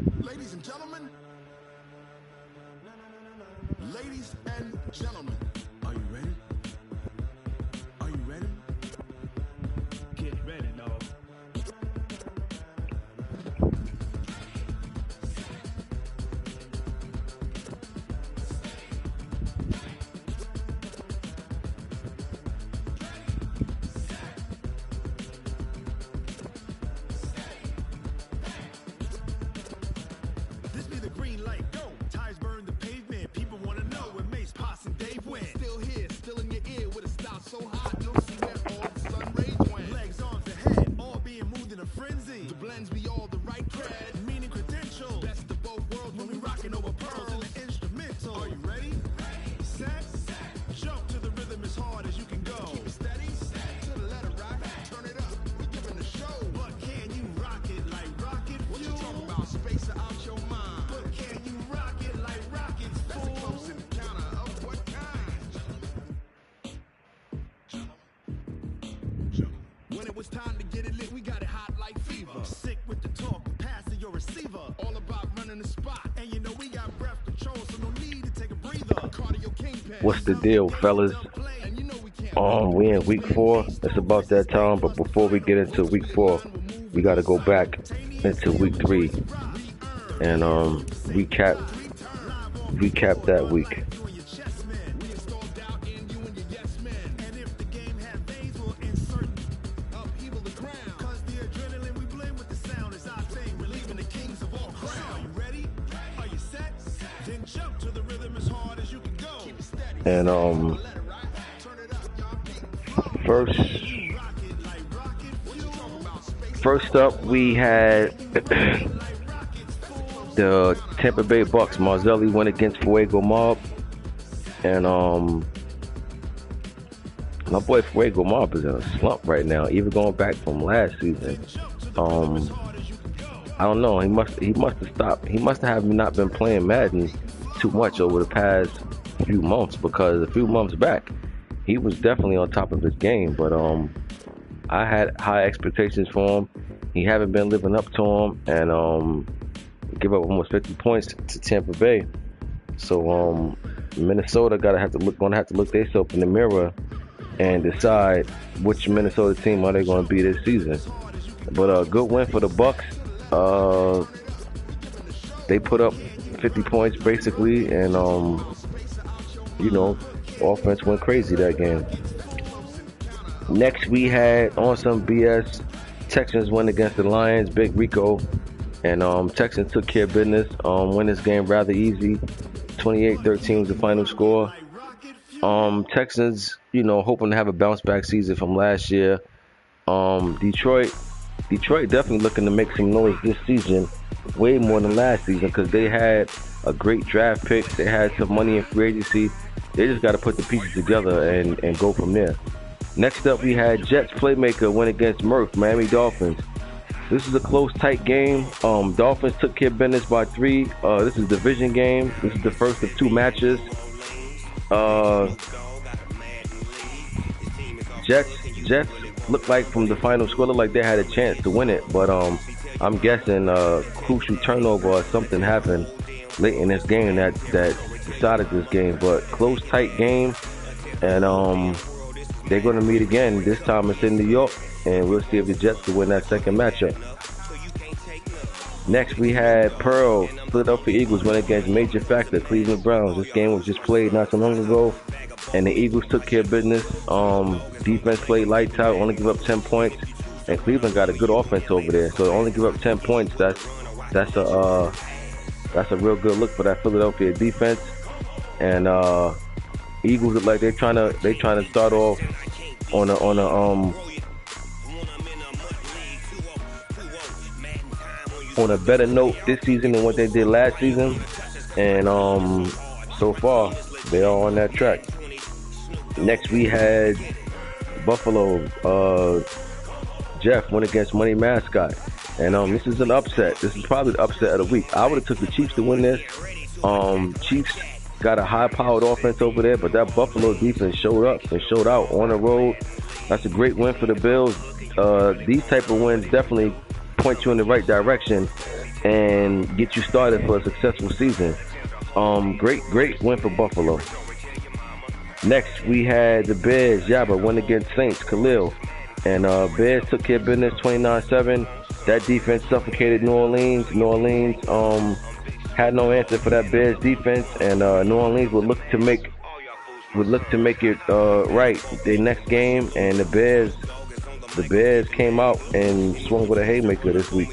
Ladies and gentlemen, ladies and gentlemen, are you ready? Are you ready? Get ready, dog. This be the green light, go. Tires burn the pavement. People want to know where Mace, Posse, and Dave went. Still here, still in your ear with a style so hot, you'll see where all the sun rays went. Legs, arms, and head, all being moved in a frenzy. The blends be all the right cred, meaning credential. Best of both worlds when we rocking over pearls in the instrumental. Are you ready? Set, jump to the rhythm as hard as you can go. Keep it steady, to the letter rock, turn it up. We giving the show. But can you rock it like rocket fuel? What you talking about? Space out your mind. But can you rock it like rockets, fool? That's a close encounter of what kind? When it was time to get it lit, we got it hot like fever. Sick with the talk, passing your receiver. All about running the spot. And you know we got breath control, so no need to take a breather. Cardio kingpin. What's the deal, fellas? And you know we can't. We in week 4. It's about that time. But before we get into week 4, we got to go back into week 3 and recap that week. And first up, we had the Tampa Bay Bucs. Marzelli went against Fuego Mob, and my boy Fuego Mob is in a slump right now. Even going back from last season, I don't know. He must have stopped. He must have not been playing Madden too much over the past few months, because a few months back he was definitely on top of his game. But I had high expectations for him. He haven't been living up to them, and give up almost 50 points to Tampa Bay. So Minnesota gonna have to look themselves in the mirror and decide which Minnesota team are they going to be this season. But a good win for the Bucs. They put up 50 points basically, and offense went crazy that game. Next, we had on some BS. Texans went against the Lions, Big Rico, and Texans took care of business. Win this game rather easy. 28-13 was the final score. Texans, hoping to have a bounce back season from last year. Detroit definitely looking to make some noise this season, way more than last season, because they had a great draft pick. They had some money in free agency. They just got to put the pieces together and go from there. Next up, we had Jets playmaker win against Miami Dolphins. This is a close, tight game. Dolphins took care of business by 3. This is a division game. This is the first of 2 matches. Jets looked like, from the final score, looked like they had a chance to win it, but I'm guessing crucial turnover or something happened late in this game that decided this game. But close, tight game, and they're going to meet again. This time it's in New York, and we'll see if the Jets can win that second matchup. Next, we had Philadelphia Eagles went against major factor Cleveland Browns. This game was just played not so long ago, and the Eagles took care of business. Defense played lights out, only give up 10 points, and Cleveland got a good offense over there. So only give up 10 points. That's a real good look for that Philadelphia defense. And Eagles look like they're trying to start off on a better note this season than what they did last season, and so far they are on that track. Next, we had Buffalo. Jeff went against Money Mascot, and this is an upset. This is probably the upset of the week. I would have took the Chiefs to win this. Chiefs got a high-powered offense over there, but that Buffalo defense showed up and showed out on the road. That's a great win for the Bills. These type of wins definitely point you in the right direction and get you started for a successful season. Great win for Buffalo. Next, we had the Bears. Yaba went against Saints, Khalil. And Bears took care of business 29-7. That defense suffocated New Orleans. New Orleans had no answer for that Bears defense, and New Orleans would look to make it right their next game. And the Bears came out and swung with a haymaker this week.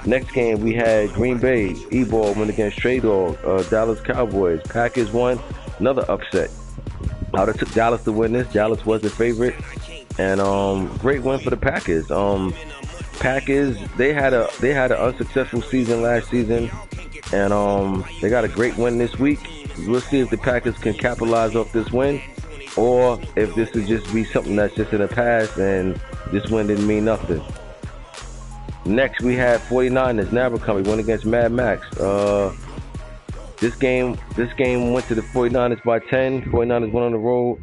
Next game, we had Green Bay. E-Ball went against Stray Dog. Dallas Cowboys. Packers won. Another upset. I would have took Dallas to win this. Dallas was the favorite. And great win for the Packers. Packers, they had an unsuccessful season last season. And they got a great win this week. We'll see if the Packers can capitalize off this win, or if this will just be something that's just in the past and this win didn't mean nothing. Next, we had 49ers, Abercrombie, went against Mad Max. This game went to the 49ers by 10. 49ers went on the road.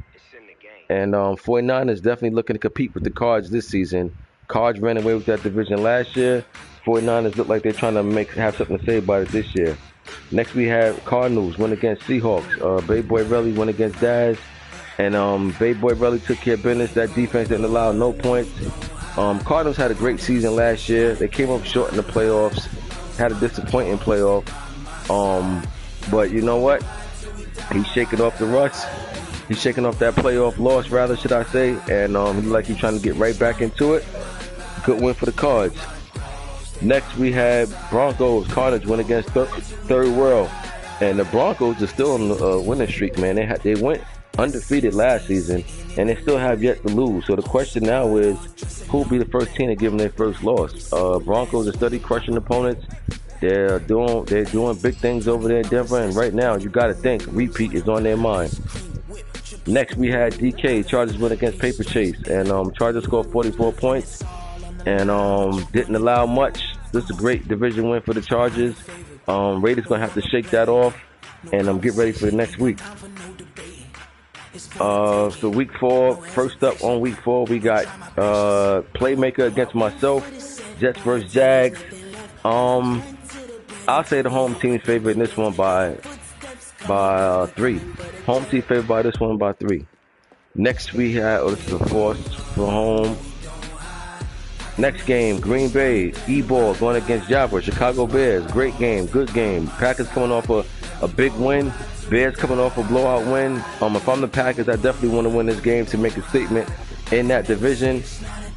And 49ers definitely looking to compete with the Cards this season. Cards ran away with that division last year. 49ers look like they're trying to have something to say about it this year. Next, we have Cardinals went against Seahawks. Bay Boy Relly went against Daz. And Bay Boy Relly took care of business. That defense didn't allow no points. Cardinals had a great season last year. They came up short in the playoffs. Had a disappointing playoff. But you know what? He's shaking off the rust. He's shaking off that playoff loss, rather, should I say. And he like he's trying to get right back into it. Good win for the Cards. Next, we had Broncos. Cardinals went against Third World. And the Broncos are still on the winning streak, man. They went undefeated last season, and they still have yet to lose. So the question now is, who will be the first team to give them their first loss? Broncos are steady crushing opponents. They're doing big things over there in Denver, and right now you got to think repeat is on their mind. Next, we had DK. Chargers went against Paper Chase, and Chargers scored 44 points and didn't allow much. This is a great division win for the Chargers. Raiders gonna have to shake that off and get ready for the next week. So week 4, first up on week 4, we got Playmaker against myself, Jets versus Jags. I'll say the home team's favored in this one by 3. Home team favored by this one by 3. Next we had, this is a force for home. Next game, Green Bay, E-Ball going against Jaguars, Chicago Bears. Great game, good game. Packers coming off a big win. Bears coming off a blowout win. If I'm the Packers, I definitely want to win this game to make a statement in that division.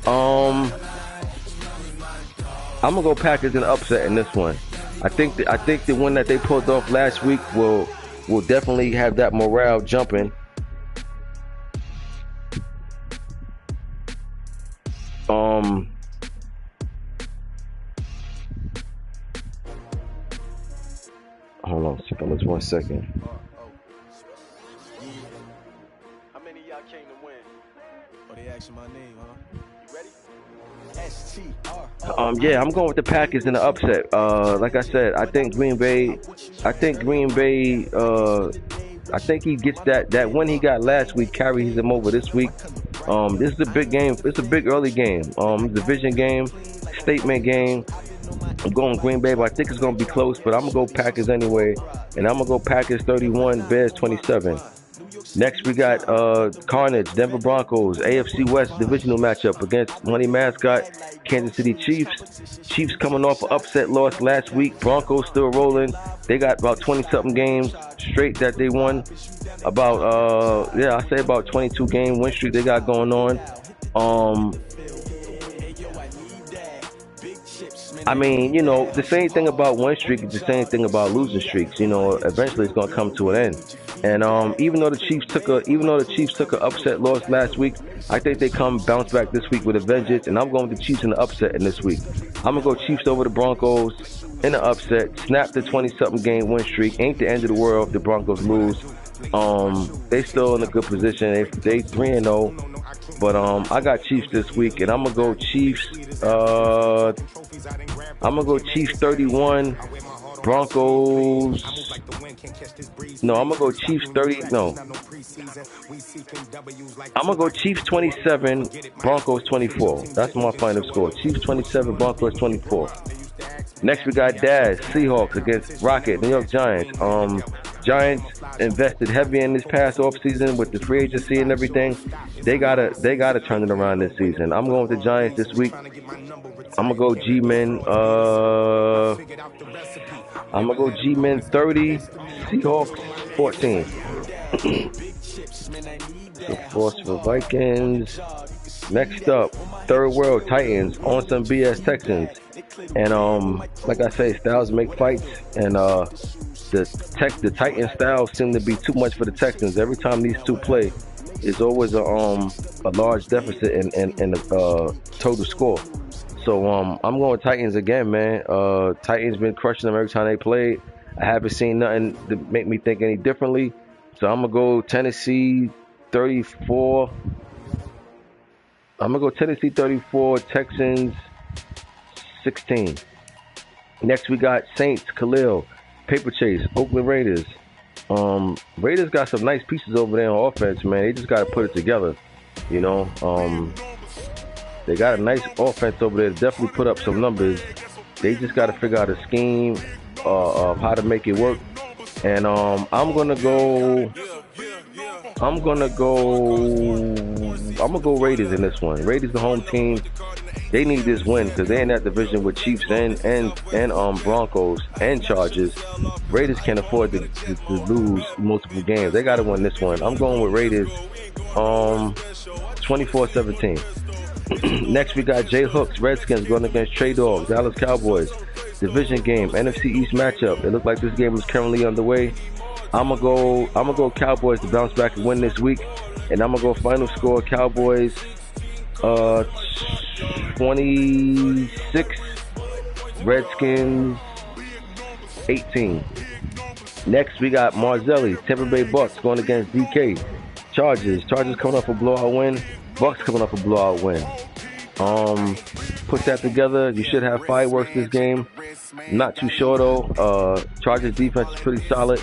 I'm gonna go Packers in upset in this one. I think the win that they pulled off last week will definitely have that morale jumping. Hold on, just 1 second. How many of y'all came to win? Oh, they asking my name, huh? You ready? S-T-R. Yeah, I'm going with the Packers in the upset. Like I said, I think Green Bay, I think he gets that win he got last week, carries him over this week. This is a big game. It's a big early game. Division game, statement game. I'm going Green Bay, but I think it's going to be close, but I'm going to go Packers anyway. And I'm going to go Packers 31, Bears 27. Next, we got Carnage, Denver Broncos, AFC West divisional matchup against Money Mascot, Kansas City Chiefs. Chiefs coming off an upset loss last week. Broncos still rolling. They got about 20-something games straight that they won. I say about 22-game win streak they got going on. I mean, the same thing about win streak is the same thing about losing streaks. Eventually it's going to come to an end. And even though the Chiefs took an upset loss last week, I think they bounce back this week with a vengeance. And I'm going with the Chiefs in the upset in this week. I'm going to go Chiefs over the Broncos in the upset. Snap the 20-something game win streak. Ain't the end of the world if the Broncos lose. They still in a good position. They 3-0. But I got Chiefs this week, and I'm gonna go Chiefs. I'm gonna go Chiefs 31, Broncos. No, I'm gonna go Chiefs 30. No, I'm gonna go Chiefs 27, Broncos 24. That's my final score. Chiefs 27, Broncos 24. Next we got Daz, Seahawks against Rocket, New York Giants. Giants invested heavy in this past offseason with the free agency and everything. They gotta turn it around this season. I'm going with the Giants this week. I'm gonna go G-Men. I'm gonna go G-Men 30, Seahawks 14. The force for Vikings. Next up, Third World Titans on some BS Texans. And like I say, styles make fights, and the Titan styles seem to be too much for the Texans. Every time these two play, it's always a large deficit in the total score. So I'm going Titans again, man. Titans been crushing them every time they played. I haven't seen nothing to make me think any differently. So I'm gonna go Tennessee 34. I'm gonna go Tennessee 34, Texans 16. Next we got Saints, Khalil, Paper Chase, Oakland Raiders. Raiders got some nice pieces over there on offense, man. They just gotta put it together, you know. They got a nice offense over there to definitely put up some numbers. They just gotta figure out a scheme of how to make it work. And I'm gonna go Raiders in this one. Raiders the home team. They need this win because they're in that division with Chiefs and Broncos and Chargers. Raiders can't afford to lose multiple games. They got to win this one. I'm going with Raiders 24-17. Next we got Jay Hooks, Redskins going against Trey Dogs, Dallas Cowboys. Division game, NFC East matchup. It looks like this game is currently underway. I'm gonna go Cowboys to bounce back and win this week, and I'm gonna go final score Cowboys 26, Redskins 18. Next we got Marzelli, Tampa Bay Bucs going against DK, Chargers coming off a blowout win, Bucs coming off a blowout win. Put that together, you should have fireworks this game. Not too sure though. Chargers defense is pretty solid.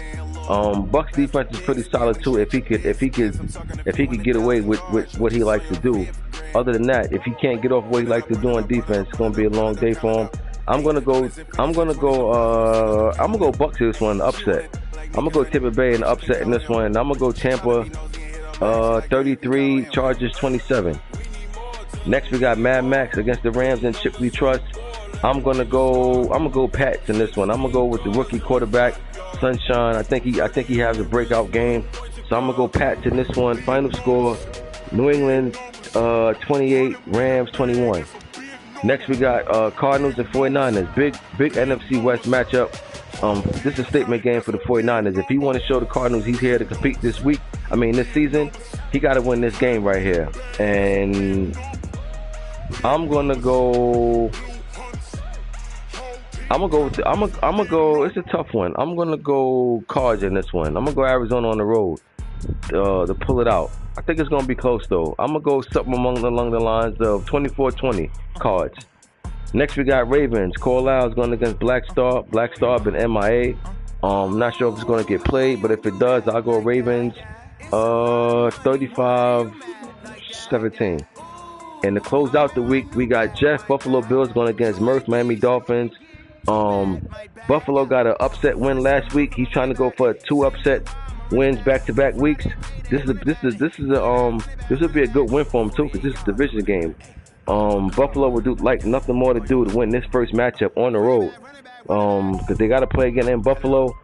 Bucs defense is pretty solid too. If he could get away with what he likes to do. Other than that, if he can't get off what he likes to do on defense, it's gonna be a long day for him. I'm gonna go Bucs in this one, upset. I'm gonna go Tampa Bay and upset in this one. I'm gonna go Tampa 33, Chargers 27. Next we got Mad Max against the Rams and Chip We Trust. I'm gonna go Pats in this one. I'm gonna go with the rookie quarterback, Sunshine. I think he has a breakout game. So I'm gonna go Pats in this one. Final score, New England 28, Rams 21. Next we got Cardinals and 49ers. Big NFC West matchup. This is a statement game for the 49ers. If he want to show the Cardinals he's here to compete this season, he got to win this game right here. And I'm gonna go. It's a tough one. I'm gonna go Cards in this one. I'm gonna go Arizona on the road to pull it out. I think it's gonna be close though. I'm gonna go something along the lines of 24-20 Cards. Next we got Ravens. Carlisle's going against Black Star. Black Star been MIA. I'm not sure if it's gonna get played, but if it does, I'll go Ravens 35-17. And to close out the week, we got Jeff, Buffalo Bills going against Murph, Miami Dolphins. Buffalo got an upset win last week. He's trying to go for 2 upset wins back-to-back weeks. This will be a good win for him too, because this is a division game. Buffalo would do like nothing more to do to win this first matchup on the road. Because they got to play again in Buffalo.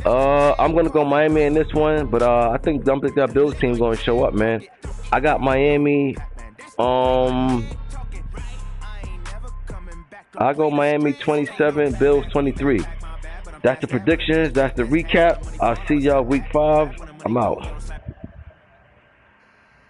I'm gonna go Miami in this one, but I think that Bills team gonna show up, man. I got Miami. I go Miami 27, Bills 23. That's the predictions. That's the recap. I'll see y'all week 5. I'm out.